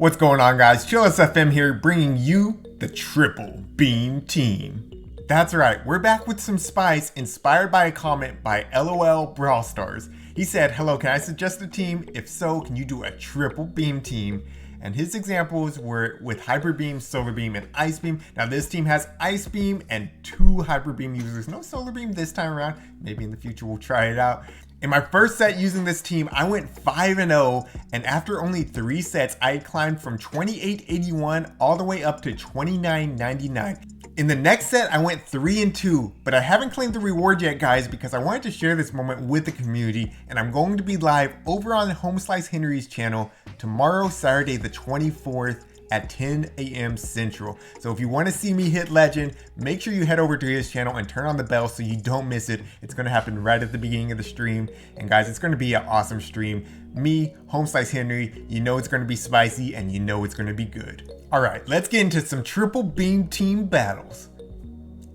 What's going on, guys? ChillisFM here, bringing you the Triple Beam Team. That's right, we're back with some spice inspired by a comment by LOL Brawl Stars. He said, hello, can I suggest a team? If so, can you do a Triple Beam team? And his examples were with Hyper Beam, Solar Beam, and Ice Beam. Now this team has Ice Beam and 2 Hyper Beam users. No Solar Beam this time around. Maybe in the future we'll try it out. In my first set using this team, I went 5-0, and after only 3 sets, I climbed from 2881 all the way up to 2999. In the next set, I went 3-2, but I haven't claimed the reward yet, guys, because I wanted to share this moment with the community, and I'm going to be live over on HomeSliceHenry's channel tomorrow, Saturday the 24th, at 10 a.m. Central. So if you want to see me hit legend, make sure you head over to his channel and turn on the bell so you don't miss it. It's going to happen right at the beginning of the stream. And guys, it's going to be an awesome stream. Me, HomeSliceHenry, you know it's going to be spicy and you know it's going to be good. All right, let's get into some Triple Beam team battles.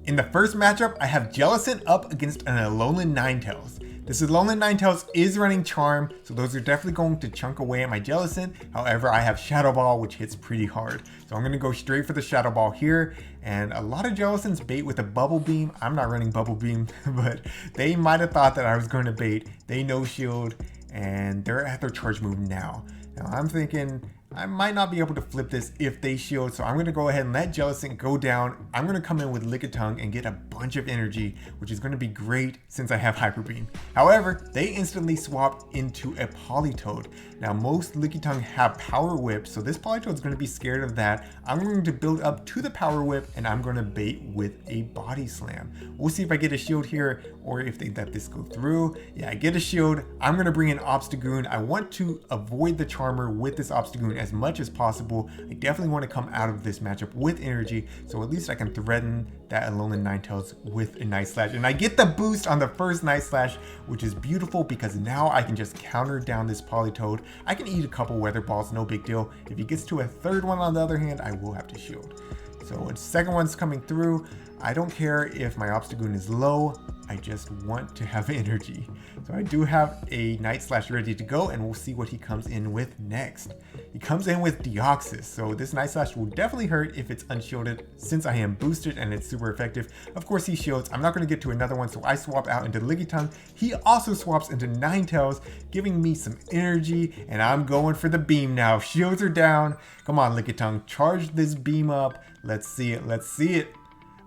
In the first matchup, I have Jellicent up against an Alolan Ninetales. This Alolan Ninetales is running Charm, so those are definitely going to chunk away at my Jellicent. However, I have Shadow Ball, which hits pretty hard. So I'm going to go straight for the Shadow Ball here. And a lot of Jellicents bait with a Bubble Beam. I'm not running Bubble Beam, but they might have thought that I was going to bait. They no shield, and they're at their charge move now. Now I'm thinking I might not be able to flip this if they shield, so I'm going to go ahead and let Jellicent go down. I'm going to come in with Lickitung and get a bunch of energy, which is going to be great since I have Hyper Beam. However, they instantly swap into a Politoed. Now most Lickitung have Power Whip, so this Politoed is going to be scared of that. I'm going to build up to the Power Whip and I'm going to bait with a Body Slam. We'll see if I get a shield here or if they let this go through. Yeah, I get a shield. I'm going to bring in Obstagoon. I want to avoid the Charmer with this Obstagoon as much as possible. I definitely want to come out of this matchup with energy, so at least I can threaten that Alolan Ninetales with a Night Slash. And I get the boost on the first Night Slash, which is beautiful because now I can just counter down this Politoed. I can eat a couple Weather Balls, no big deal. If he gets to a third one on the other hand, I will have to shield. So a second one's coming through. I don't care if my Obstagoon is low, I just want to have energy. So I do have a Night Slash ready to go, and we'll see what he comes in with next. He comes in with Deoxys, so this Night Slash will definitely hurt if it's unshielded since I am boosted and it's super effective. Of course he shields. I'm not going to get to another one, so I swap out into Lickitung. He also swaps into Ninetales, giving me some energy, and I'm going for the beam now. Shields are down. Come on, Lickitung, charge this beam up. Let's see it. Let's see it.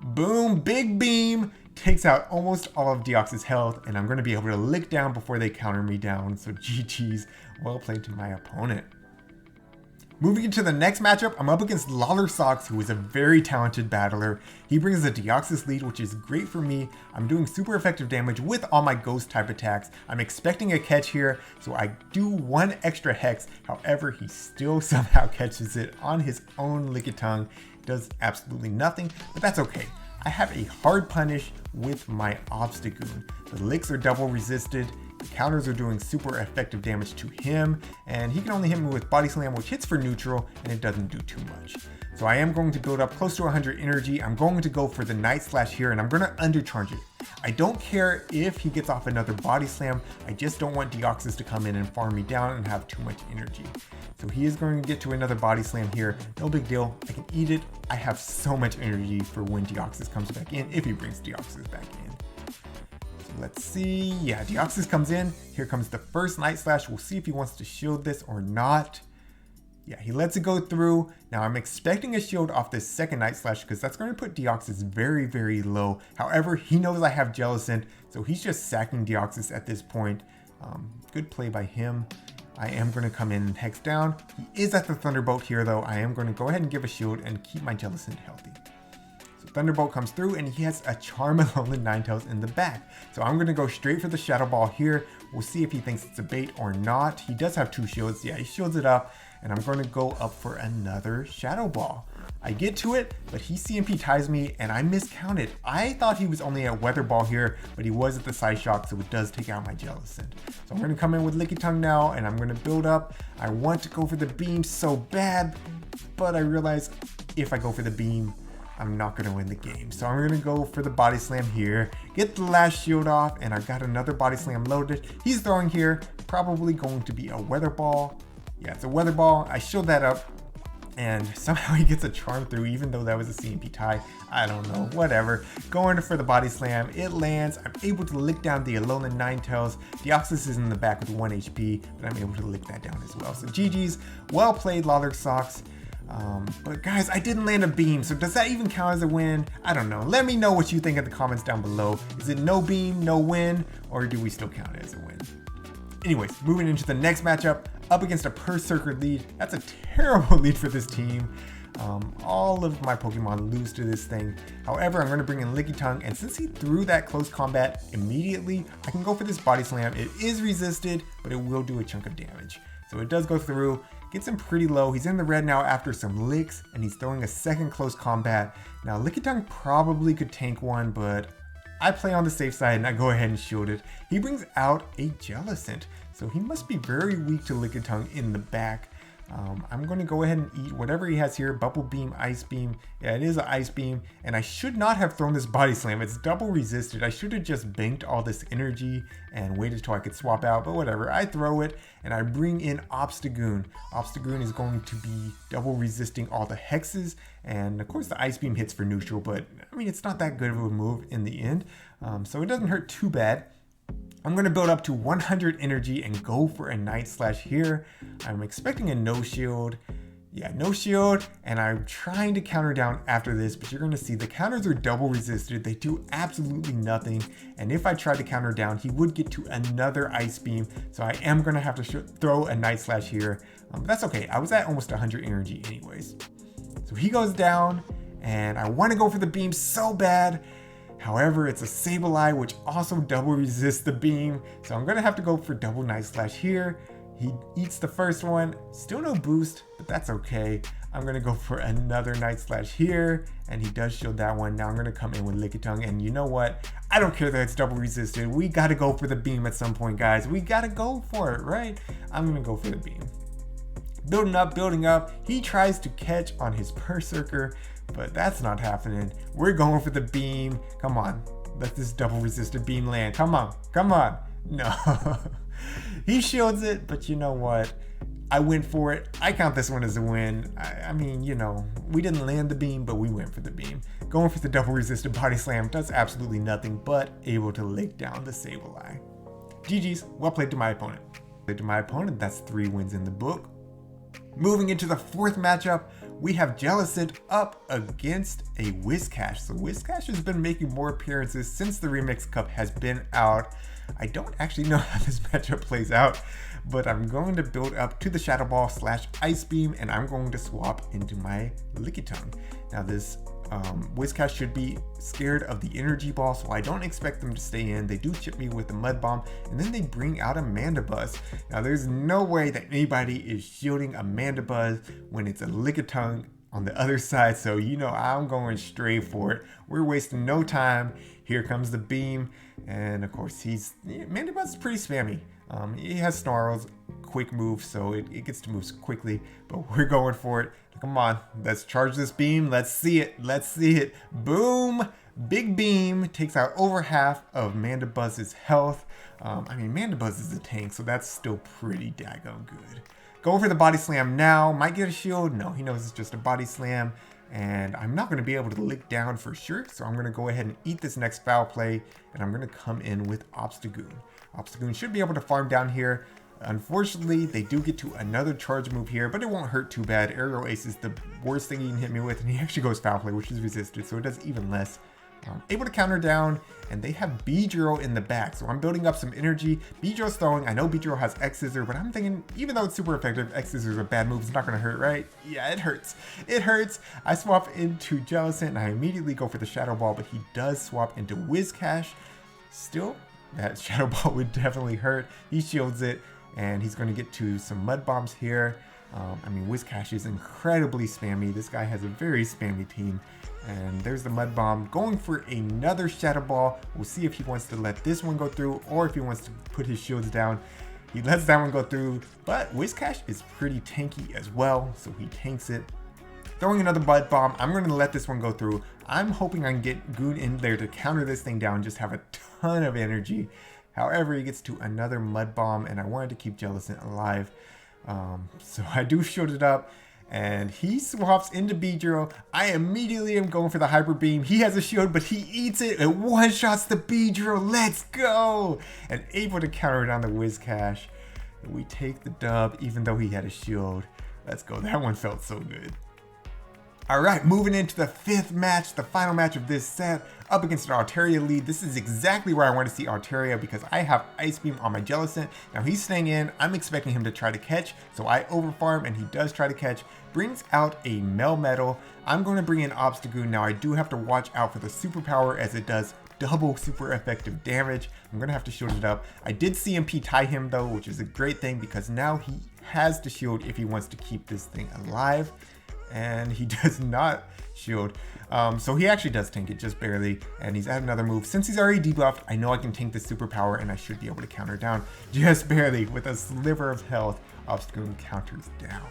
Boom, big beam. Takes out almost all of Deoxys' health, and I'm going to be able to lick down before they counter me down. So GG's, well played to my opponent. Moving into the next matchup, I'm up against Lollersox, who is a very talented battler. He brings a Deoxys lead, which is great for me. I'm doing super effective damage with all my ghost type attacks. I'm expecting a catch here, so I do 1 extra Hex. However, he still somehow catches it on his own Lickitung. Does absolutely nothing, but that's okay. I have a hard punish with my Obstagoon. The licks are double resisted, the counters are doing super effective damage to him, and he can only hit me with Body Slam, which hits for neutral, and it doesn't do too much. So I am going to build up close to 100 energy. I'm going to go for the Night Slash here, and I'm going to undercharge it. I don't care if he gets off another Body Slam, I just don't want Deoxys to come in and farm me down and have too much energy. So he is going to get to another Body Slam here, no big deal, I can eat it. I have so much energy for when Deoxys comes back in, if he brings Deoxys back in. So let's see, yeah, Deoxys comes in, here comes the first Night Slash. We'll see if he wants to shield this or not. Yeah, he lets it go through. Now I'm expecting a shield off this second Night Slash because that's going to put Deoxys very, very low. However, he knows I have Jellicent, so he's just sacking Deoxys at this point. Good play by him. I am going to come in and Hex down. He is at the Thunderbolt here though. I am going to go ahead and give a shield and keep my Jellicent healthy. So Thunderbolt comes through and he has a Charmeleon Ninetales in the back. So I'm going to go straight for the Shadow Ball here. We'll see if he thinks it's a bait or not. He does have 2 shields. Yeah, he shields it up. And I'm going to go up for another Shadow Ball. I get to it, but he CMP ties me and I miscounted. I thought he was only at Weather Ball here, but he was at the Side Shock, so it does take out my Jellicent. So I'm going to come in with Lickitung now, and I'm going to build up. I want to go for the beam so bad, but I realize if I go for the beam, I'm not going to win the game. So I'm going to go for the Body Slam here, get the last shield off, and I've got another Body Slam loaded. He's throwing here, probably going to be a Weather Ball. Yeah, it's a Weather Ball. I showed that up. And somehow he gets a charm through, even though that was a CMP tie. I don't know, whatever. Going for the body slam, it lands. I'm able to lick down the Alolan Ninetales. Deoxys is in the back with 1 HP, but I'm able to lick that down as well. So GG's, well played, Lollar Socks. But guys, I didn't land a beam, so does that even count as a win? I don't know. Let me know what you think in the comments down below. Is it no beam, no win, or do we still count it as a win? Anyways, moving into the next matchup, up against a Perrserker lead. That's a terrible lead for this team. All of my Pokemon lose to this thing. However, I'm going to bring in Lickitung, and since he threw that close combat immediately, I can go for this body slam. It is resisted, but it will do a chunk of damage. So it does go through, gets him pretty low. He's in the red now after some licks, and he's throwing a second close combat. Now, Lickitung probably could tank one, but I play on the safe side and I go ahead and shield it. He brings out a Jellicent, so he must be very weak to Lickitung in the back. I'm going to go ahead and eat whatever he has here. Bubble Beam, Ice Beam. Yeah, it is an Ice Beam. And I should not have thrown this Body Slam. It's double resisted. I should have just banked all this energy and waited till I could swap out. But whatever. I throw it and I bring in Obstagoon. Obstagoon is going to be double resisting all the hexes. And of course the Ice Beam hits for neutral. But I mean, it's not that good of a move in the end. So it doesn't hurt too bad. I'm going to build up to 100 energy and go for a Night Slash here. I'm expecting a no shield. Yeah, no shield, and I'm trying to counter down after this, but you're going to see the counters are double resisted. They do absolutely nothing, and if I try to counter down, he would get to another Ice Beam, so I am going to have to throw a Night Slash here. But that's okay. I was at almost 100 energy anyways. So he goes down, and I want to go for the beam so bad. However, it's a Sableye, which also double resists the beam. So I'm going to have to go for double Night Slash here. He eats the first one. Still no boost, but that's okay. I'm going to go for another Night Slash here. And he does shield that one. Now I'm going to come in with Lickitung. And you know what? I don't care that it's double resisted. We got to go for the beam at some point, guys. We got to go for it, right? I'm going to go for the beam. Building up, building up. He tries to catch on his Perrserker, but that's not happening. We're going for the beam. Come on, let this double resisted beam land. Come on, come on. No. He shields it, but you know what? I went for it. I count this one as a win. I mean, you know, we didn't land the beam, but we went for the beam. Going for the double resisted body slam does absolutely nothing, but able to lick down the Sableye. GG's, well played to my opponent. To my opponent, that's 3 wins in the book. Moving into the 4th matchup, we have Jellicent up against a Whiscash. So Whiscash has been making more appearances since the Remix Cup has been out. I don't actually know how this matchup plays out, but I'm going to build up to the Shadow Ball / Ice Beam, and I'm going to swap into my Lickitung. Now this Whiscash should be scared of the Energy Ball, so I don't expect them to stay in. They do chip me with the Mud Bomb, and then they bring out a Mandibuzz. Now there's no way that anybody is shielding a Mandibuzz when it's a Lickitung on the other side, so you know I'm going straight for it. We're wasting no time. Here comes the beam, and of course Mandibuzz is pretty spammy. He has Snarls, quick move, so it gets to move quickly, but we're going for it. Come on, let's charge this beam. Let's see it. Let's see it. Boom! Big beam takes out over half of Mandibuzz's health. I mean, Mandibuzz is a tank, so that's still pretty daggone good. Going for the body slam now. Might get a shield. No, he knows it's just a body slam. And I'm not going to be able to lick down for sure, so I'm going to go ahead and eat this next foul play, and I'm going to come in with Obstagoon. Obstagoon should be able to farm down here. Unfortunately, they do get to another charge move here, but it won't hurt too bad. Aerial Ace is the worst thing he can hit me with, and he actually goes foul play, which is resisted, so it does even less. Able to counter down, and they have Beedrill in the back, so I'm building up some energy. Beedrill's throwing. I know Beedrill has X-Scissor, but I'm thinking, even though it's super effective, X-Scissor is a bad move. It's not going to hurt, right? Yeah, it hurts. It hurts. I swap into Jellicent, and I immediately go for the Shadow Ball, but he does swap into Whiscash. Still, that Shadow Ball would definitely hurt. He shields it, and he's going to get to some Mud Bombs here. I mean, Whiscash is incredibly spammy. This guy has a very spammy team. And there's the Mud Bomb. Going for another Shadow Ball. We'll see if he wants to let this one go through or if he wants to put his shields down. He lets that one go through, but Whiscash is pretty tanky as well, so he tanks it. Throwing another Mud Bomb. I'm going to let this one go through. I'm hoping I can get Goon in there to counter this thing down, just have a ton of energy. However, he gets to another Mud Bomb, and I wanted to keep Jellicent alive. So I do shield it up, And he swaps into Beedrill. I immediately am going for the Hyper Beam. He has a shield, but he eats it and one-shots the Beedrill. Let's go! And able to counter down the Whiscash. We take the dub, even though he had a shield. Let's go. That one felt so good. Alright, moving into the 5th match, the final match of this set, up against an Altaria lead. This is exactly where I want to see Altaria because I have Ice Beam on my Jellicent. Now he's staying in, I'm expecting him to try to catch, so I overfarm and he does try to catch. Brings out a Melmetal. I'm going to bring in Obstagoon. Now I do have to watch out for the superpower as it does double super effective damage. I'm going to have to shield it up. I did CMP tie him though, which is a great thing because now he has to shield if he wants to keep this thing alive. And he does not shield. So he actually does tank it just barely, and he's at another move. Since he's already debuffed, I know I can tank the superpower and I should be able to counter down just barely with a sliver of health. Obstacle counters down.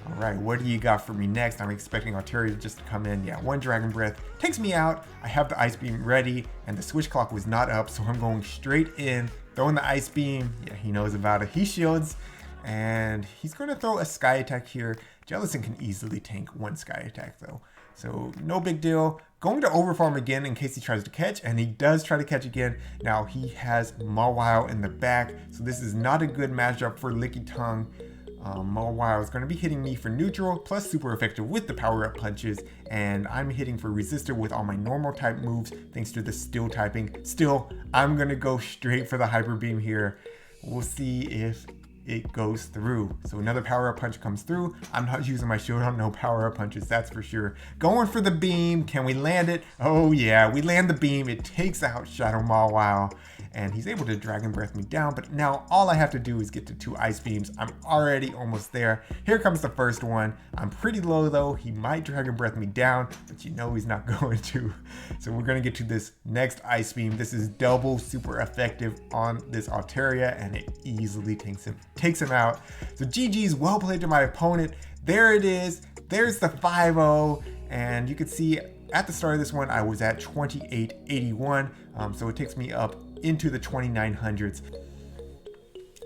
All right, what do you got for me next? I'm expecting Altaria just to come in. Yeah, one Dragon Breath takes me out. I have the Ice Beam ready and the switch clock was not up, so I'm going straight in, throwing the Ice Beam. Yeah, he knows about it. He shields and he's going to throw a Sky Attack here. Jellicent can easily tank one Sky Attack though, so no big deal. Going to overfarm again in case he tries to catch, and he does try to catch again. Now he has Mawhile in the back, so this is not a good matchup for Lickitung. Mawhile is going to be hitting me for neutral, plus super effective with the power-up punches, and I'm hitting for resistor with all my normal type moves thanks to the steel typing. Still, I'm going to go straight for the Hyper Beam here. We'll see if it goes through. So another power-up punch comes through. I'm not using my shield on no power-up punches, that's for sure. Going for the beam. Can we land it? Oh yeah, we land the beam. It takes out Shadow Mawhile, and he's able to Dragon Breath me down, but now all I have to do is get to 2 Ice Beams. I'm already almost there. Here comes the first one. I'm pretty low though. He might Dragon Breath me down, but you know he's not going to. So we're gonna get to this next Ice Beam. This is double super effective on this Altaria, and it easily takes him out. So GG's, well played to my opponent. There it is. There's the 5-0, and you can see at the start of this one I was at 2881, so it takes me up into the 2900s.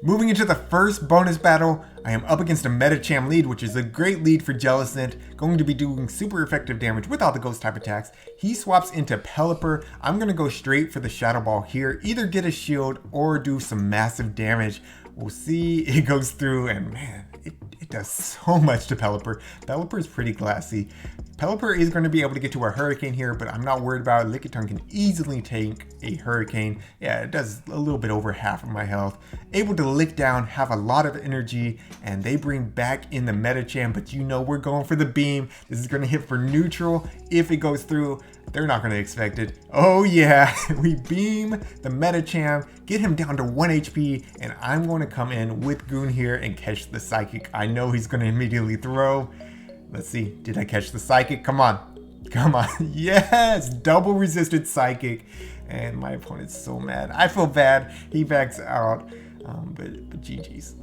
Moving into the first bonus battle, I am up against a Medicham lead, which is a great lead for Jellicent, going to be doing super effective damage with all the ghost type attacks. He swaps into Pelipper. I'm going to go straight for the Shadow Ball here, either get a shield or do some massive damage. We'll see. It goes through, and man, it does so much to Pelipper. Pelipper is pretty glassy. Pelipper is going to be able to get to a Hurricane here, but I'm not worried about it. Lickitung can easily take a Hurricane. Yeah, it does a little bit over half of my health. Able to lick down, have a lot of energy, and they bring back in the Medicham, but you know we're going for the beam. This is going to hit for neutral. If it goes through, they're not going to expect it. Oh yeah, we beam the Medicham, get him down to 1 HP, and I'm going to come in with Goon here and catch the Psychic. I know he's going to immediately throw. Let's see, did I catch the Psychic? Come on, come on. Yes, double resisted Psychic. And my opponent's so mad. I feel bad, he backs out, but GG's.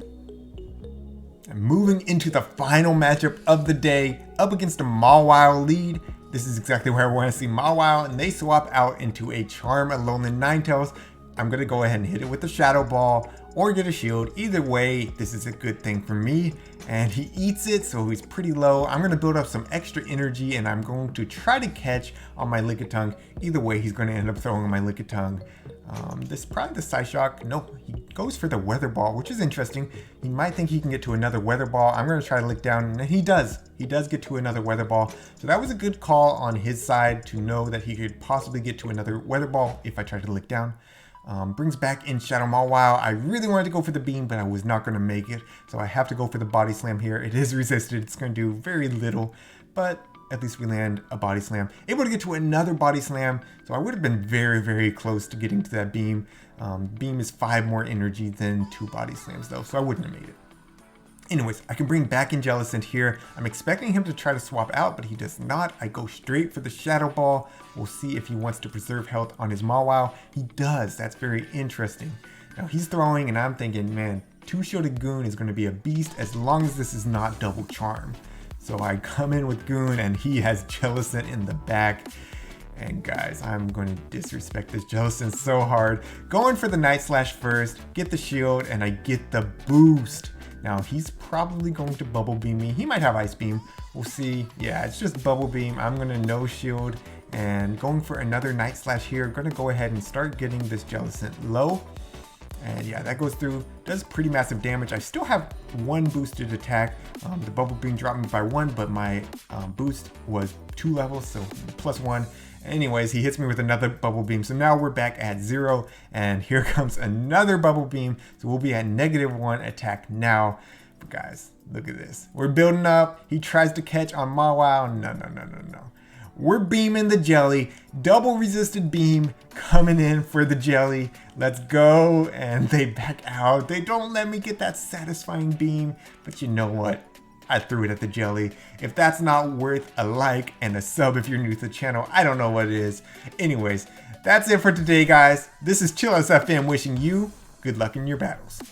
And moving into the final matchup of the day, up against a Mawhile lead. This is exactly where I want to see Mawhile, and they swap out into a Charm Alolan Ninetales. I'm going to go ahead and hit it with the Shadow Ball or get a shield. Either way, this is a good thing for me. And he eats it, so he's pretty low. I'm going to build up some extra energy, and I'm going to try to catch on my Lickitung. Either way, he's going to end up throwing my Lickitung. This probably the Psyshock. No, he goes for the Weather Ball, which is interesting. He might think he can get to another Weather Ball. I'm going to try to lick down, and he does. He does get to another Weather Ball. So that was a good call on his side to know that he could possibly get to another Weather Ball if I try to lick down. Brings back in Shadow Mawhile. I really wanted to go for the beam, but I was not going to make it. So I have to go for the Body Slam here. It is resisted. It's going to do very little, but at least we land a Body Slam. Able to get to another Body Slam. So I would have been very, very close to getting to that beam. Beam is 5 more energy than 2 Body Slams though, so I wouldn't have made it. Anyways, I can bring back in Jellicent here. I'm expecting him to try to swap out, but he does not. I go straight for the Shadow Ball. We'll see if he wants to preserve health on his Mawhile. He does. That's very interesting. Now he's throwing, and I'm thinking, man, 2-shielded Goon is going to be a beast as long as this is not double charm. So I come in with Goon, and he has Jellicent in the back. And guys, I'm going to disrespect this Jellicent so hard. Going for the Night Slash first, get the shield, and I get the boost. Now he's probably going to Bubble Beam me. He might have Ice Beam. We'll see. Yeah, it's just Bubble Beam. I'm gonna no shield and going for another Night Slash here. Gonna go ahead and start getting this Jellicent low. And yeah, that goes through, does pretty massive damage. I still have one boosted attack. The Bubble Beam dropped me by 1, but my boost was 2 levels, so +1. Anyways, he hits me with another Bubble Beam. So now we're back at 0, and here comes another Bubble Beam. So we'll be at -1 attack now. But guys, look at this. We're building up. He tries to catch on Mawhile. No. We're beaming the jelly. Double resisted beam coming in for the jelly. Let's go. And they back out. They don't let me get that satisfying beam. But you know what? I threw it at the jelly. If that's not worth a like and a sub if you're new to the channel, I don't know what it is. Anyways, that's it for today, guys. This is ChillisFM wishing you good luck in your battles.